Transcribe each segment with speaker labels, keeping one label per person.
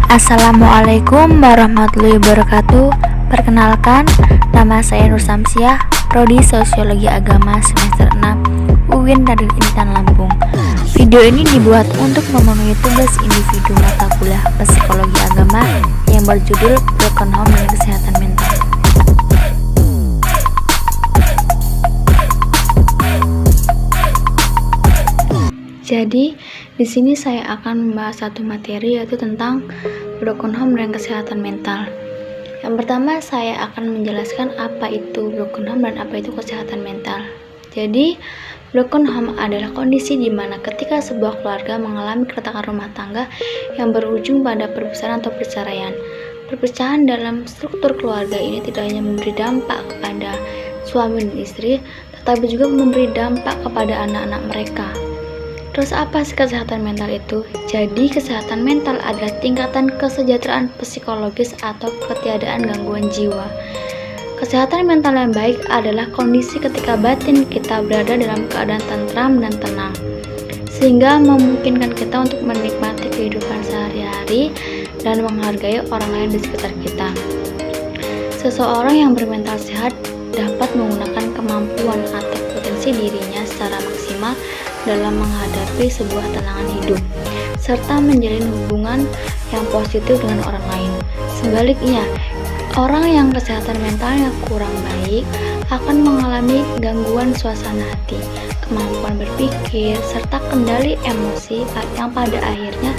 Speaker 1: Assalamualaikum warahmatullahi wabarakatuh. Perkenalkan, nama saya Nur Samsiah, Prodi Sosiologi Agama semester 6 UIN Raden Intan Lampung. Video ini dibuat untuk memenuhi tugas individu mata kuliah Psikologi Agama yang berjudul Broken Home dan Kesehatan Mental. Jadi, di sini saya akan membahas satu materi, yaitu tentang broken home dan kesehatan mental. Yang pertama, saya akan menjelaskan apa itu broken home dan apa itu kesehatan mental. Jadi, broken home adalah kondisi di mana ketika sebuah keluarga mengalami keretakan rumah tangga yang berujung pada perpisahan atau perceraian. Perpecahan dalam struktur keluarga ini tidak hanya memberi dampak kepada suami dan istri, tetapi juga memberi dampak kepada anak-anak mereka. Terus apa sih kesehatan mental itu? Jadi kesehatan mental adalah tingkatan kesejahteraan psikologis atau ketiadaan gangguan jiwa. Kesehatan mental yang baik adalah kondisi ketika batin kita berada dalam keadaan tentram dan tenang, sehingga memungkinkan kita untuk menikmati kehidupan sehari-hari dan menghargai orang lain di sekitar kita. Seseorang yang bermental sehat dapat menggunakan kemampuan atau potensi dirinya secara maksimal dalam menghadapi sebuah tantangan hidup, serta menjalin hubungan yang positif dengan orang lain. Sebaliknya, orang yang kesehatan mentalnya kurang baik akan mengalami gangguan suasana hati, kemampuan berpikir, serta kendali emosi yang pada akhirnya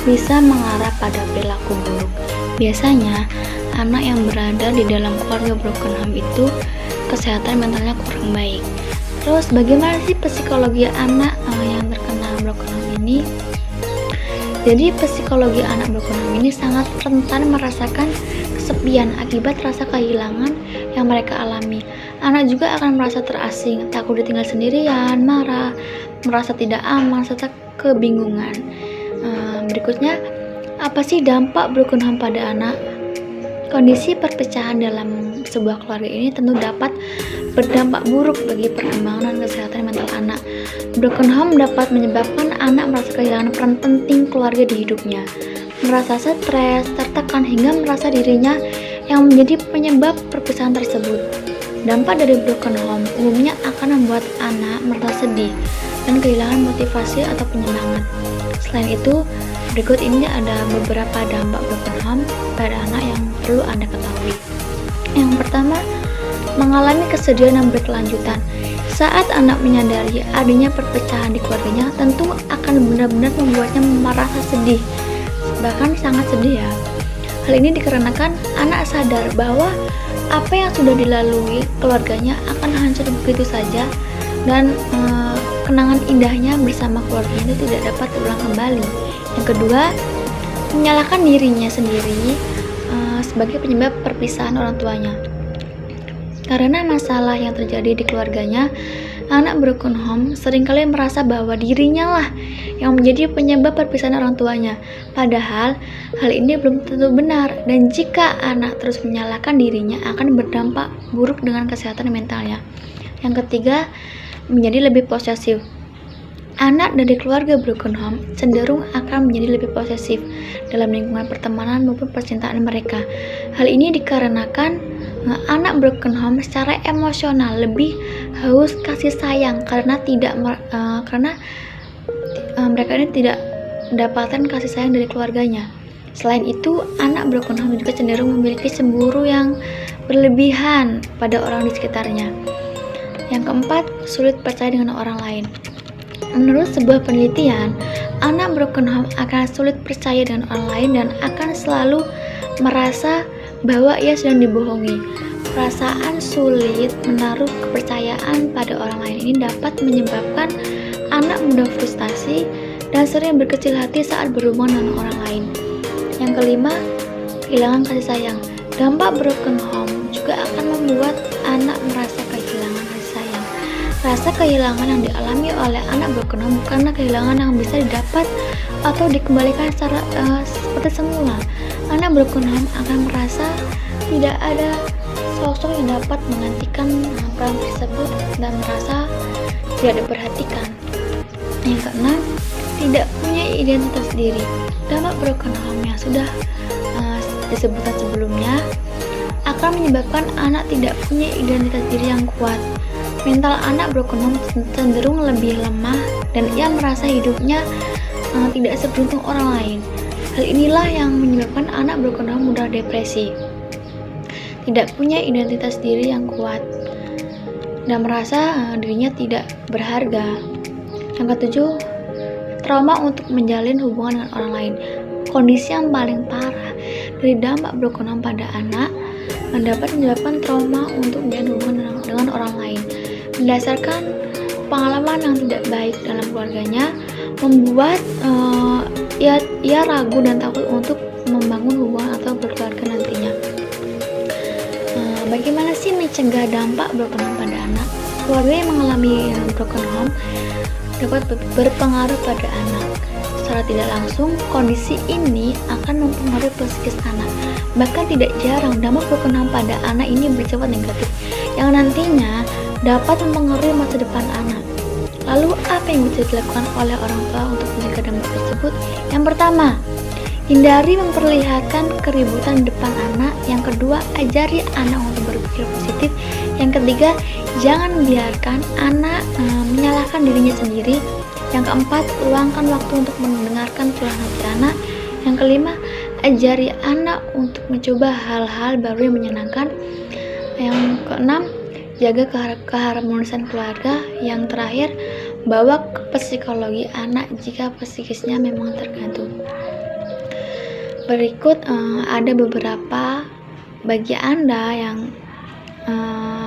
Speaker 1: bisa mengarah pada perilaku buruk. Biasanya, anak yang berada di dalam keluarga broken home itu kesehatan mentalnya kurang baik. Terus bagaimana sih psikologi anak yang terkena broken home ini? Jadi psikologi anak broken home ini sangat rentan merasakan kesepian akibat rasa kehilangan yang mereka alami. Anak juga akan merasa terasing, takut ditinggal sendirian, marah, merasa tidak aman, serta kebingungan. Berikutnya, apa sih dampak broken home pada anak? Kondisi perpecahan dalam sebuah keluarga ini tentu dapat berdampak buruk bagi perkembangan dan kesehatan mental anak. Broken home dapat menyebabkan anak merasa kehilangan peran penting keluarga di hidupnya, merasa stres, tertekan, hingga merasa dirinya yang menjadi penyebab perpisahan tersebut. Dampak dari broken home umumnya akan membuat anak merasa sedih dan kehilangan motivasi atau penyemangat. Selain itu, berikut ini ada beberapa dampak broken home pada anak yang perlu Anda ketahui. Yang pertama, mengalami kesedihan yang berkelanjutan. Saat anak menyadari adanya perpecahan di keluarganya, tentu akan benar-benar membuatnya merasa sedih, bahkan sangat sedih ya. Hal ini dikarenakan anak sadar bahwa apa yang sudah dilalui keluarganya akan hancur begitu saja, dan kenangan indahnya bersama keluarganya itu tidak dapat terulang kembali. Yang kedua, menyalahkan dirinya sendiri sebagai penyebab perpisahan orang tuanya. Karena masalah yang terjadi di keluarganya, anak broken home seringkali merasa bahwa dirinya lah yang menjadi penyebab perpisahan orang tuanya. Padahal hal ini belum tentu benar, dan jika anak terus menyalahkan dirinya akan berdampak buruk dengan kesehatan mentalnya. Yang ketiga, menjadi lebih posesif. Anak dari keluarga broken home cenderung akan menjadi lebih posesif dalam lingkungan pertemanan maupun percintaan mereka. Hal ini dikarenakan anak broken home secara emosional lebih haus kasih sayang karena mereka ini tidak mendapatkan kasih sayang dari keluarganya. Selain itu, anak broken home juga cenderung memiliki cemburu yang berlebihan pada orang di sekitarnya. Yang keempat, sulit percaya dengan orang lain. Menurut sebuah penelitian, anak broken home akan sulit percaya dengan orang lain dan akan selalu merasa bahwa ia sedang dibohongi. Perasaan sulit menaruh kepercayaan pada orang lain ini dapat menyebabkan anak mudah frustasi dan sering berkecil hati saat berhubungan dengan orang lain. Yang kelima, kehilangan kasih sayang. Dampak broken home juga akan membuat anak merasa kehilangan kasih sayang. Rasa kehilangan yang dialami oleh anak broken home bukanlah kehilangan yang bisa didapat atau dikembalikan seperti semula. Anak broken home akan merasa tidak ada sosok yang dapat menggantikan peran tersebut dan merasa tidak diperhatikan. Yang keenam, tidak punya identitas diri. Dampak broken home yang sudah disebutkan sebelumnya akan menyebabkan anak tidak punya identitas diri yang kuat. Mental anak broken home cenderung lebih lemah dan ia merasa hidupnya tidak seberuntung orang lain. Hal inilah yang menyebabkan anak broken home mudah depresi, tidak punya identitas diri yang kuat, dan merasa dirinya tidak berharga. Yang ketujuh, trauma untuk menjalin hubungan dengan orang lain. Kondisi yang paling parah dari dampak broken home pada anak dapat menyebabkan trauma untuk menjalin hubungan dengan orang lain. Berdasarkan pengalaman yang tidak baik dalam keluarganya, membuat ia ragu dan takut untuk membangun hubungan atau berkeluarga nantinya. Bagaimana sih mencegah dampak broken home pada anak? Keluarga yang mengalami broken home dapat berpengaruh pada anak. Secara tidak langsung, kondisi ini akan mempengaruhi psikis anak. Bahkan tidak jarang dampak broken home pada anak ini bersifat negatif, yang nantinya dapat mempengaruhi masa depan anak. Lalu apa yang bisa dilakukan oleh orang tua untuk mencegah dampak tersebut? Yang pertama, hindari memperlihatkan keributan depan anak. Yang kedua, ajari anak untuk berpikir positif. Yang ketiga, jangan biarkan anak menyalahkan dirinya sendiri. Yang keempat, luangkan waktu untuk mendengarkan curahan hati anak. Yang kelima, ajari anak untuk mencoba hal-hal baru yang menyenangkan. Yang keenam, jaga keharmonisan keluarga. Yang terakhir, bawa ke psikologi anak jika psikisnya memang terganggu. Berikut ada beberapa bagi Anda yang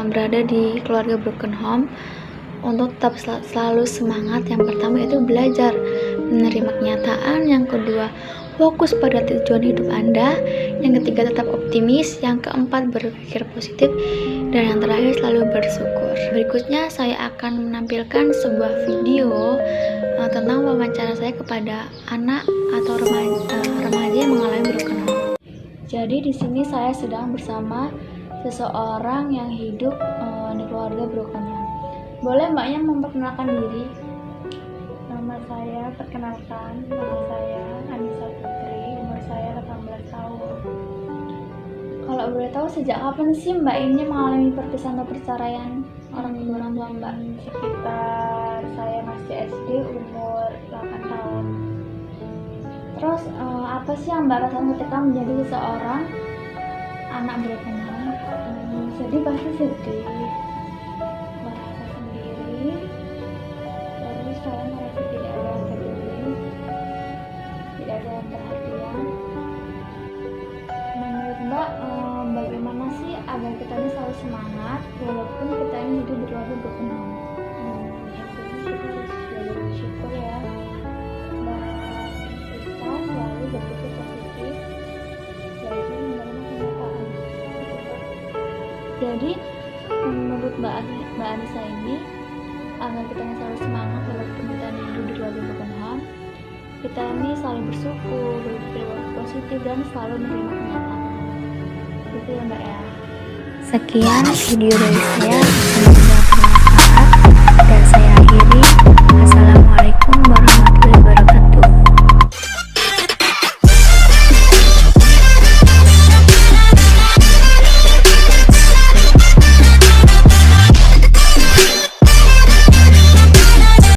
Speaker 1: berada di keluarga broken home untuk tetap selalu semangat. Yang pertama itu belajar menerima kenyataan. Yang kedua, fokus pada tujuan hidup Anda. Yang ketiga, tetap optimis. Yang keempat, berpikir positif. Dan yang terakhir, selalu bersyukur. Berikutnya saya akan menampilkan sebuah video tentang wawancara saya kepada anak atau remaja yang mengalami broken home. Jadi di sini saya sedang bersama seseorang yang hidup di keluarga broken home. Boleh mbaknya memperkenalkan diri?
Speaker 2: Nama saya, perkenalkan, nama saya Anissa Putri, umur saya 18 tahun.
Speaker 1: Kalau boleh tahu, sejak kapan sih mbak ini mengalami perpisahan atau perceraian orang tua mbak?
Speaker 2: Sekitar saya masih SD, umur 8 tahun.
Speaker 1: Terus apa sih yang mbak rasakan ketika menjadi seorang anak broken home?
Speaker 2: Sedih, pasti sedih, merasa sendiri, terus saya merasa tidak ada yang peduli, tidak ada yang perhatian.
Speaker 1: Menurut mbak, bagaimana sih agar kita ini selalu semangat walaupun kita ini hidup di keluarga broken home?
Speaker 2: Yang penting kita harus selalu bersyukur ya, dan kita selalu berpikir positif, yaitu menerima kenyataan.
Speaker 1: Jadi menurut mbak Anissa ini, agar kita ini selalu semangat walaupun kita ini hidup di keluarga broken home, kita ini selalu bersyukur, berpikir positif, dan selalu menerima kenyataan. Gitu ya mbak ya. Sekian video dari saya.